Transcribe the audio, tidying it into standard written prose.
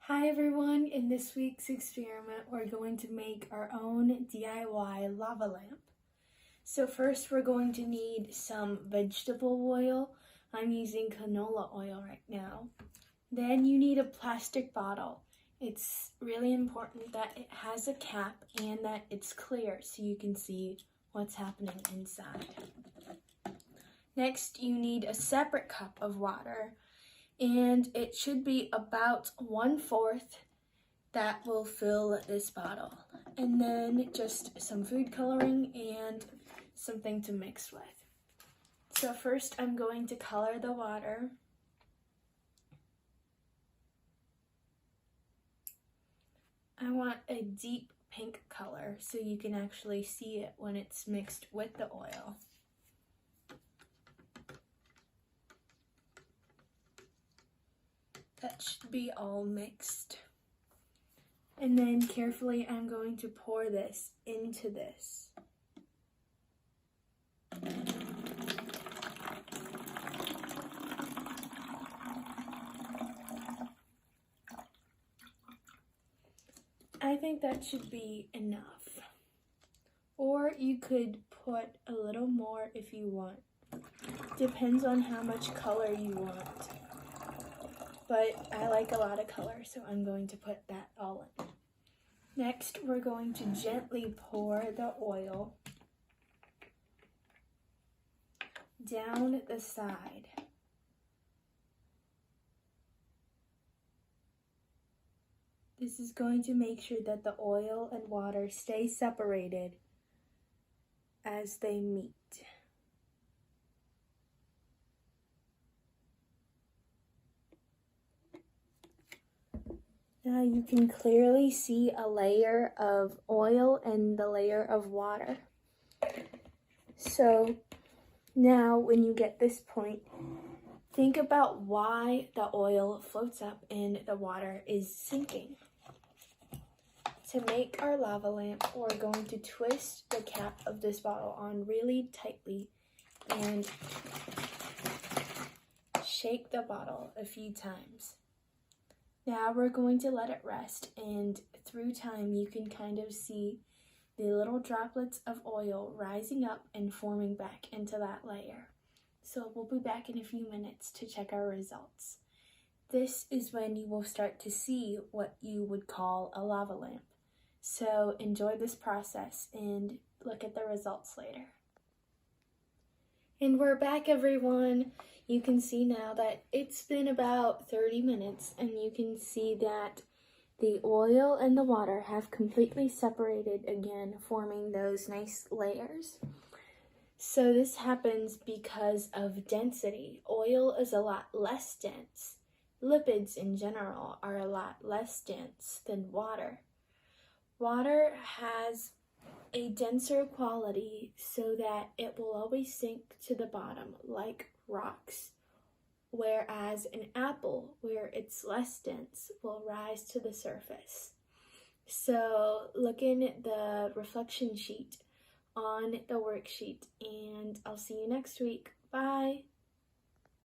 Hi everyone, in this week's experiment we're going to make our own DIY lava lamp. So first we're going to need some vegetable oil. I'm using canola oil right now. Then you need a plastic bottle. It's really important that it has a cap and that it's clear so you can see what's happening inside. Next you need a separate cup of water. And it should be about 1/4 that will fill this bottle. And then just some food coloring and something to mix with. So first I'm going to color the water. I want a deep pink color so you can actually see it when it's mixed with the oil. That should be all mixed. And then carefully I'm going to pour this into this. I think that should be enough. Or you could put a little more if you want. Depends on how much color you want. But I like a lot of color, so I'm going to put that all in. Next, we're going to gently pour the oil down the side. This is going to make sure that the oil and water stay separated as they meet. Now you can clearly see a layer of oil and the layer of water. So now when you get this point, think about why the oil floats up and the water is sinking. To make our lava lamp, we're going to twist the cap of this bottle on really tightly and shake the bottle a few times. Now we're going to let it rest, and through time you can kind of see the little droplets of oil rising up and forming back into that layer. So we'll be back in a few minutes to check our results. This is when you will start to see what you would call a lava lamp. So enjoy this process and look at the results later. And we're back, everyone. You can see now that it's been about 30 minutes and you can see that the oil and the water have completely separated again, forming those nice layers. So this happens because of density. Oil is a lot less dense. Lipids in general are a lot less dense than water. Water has a denser quality so that it will always sink to the bottom like rocks, whereas an apple, where it's less dense, will rise to the surface. So look in the reflection sheet on the worksheet, and I'll see you next week. Bye!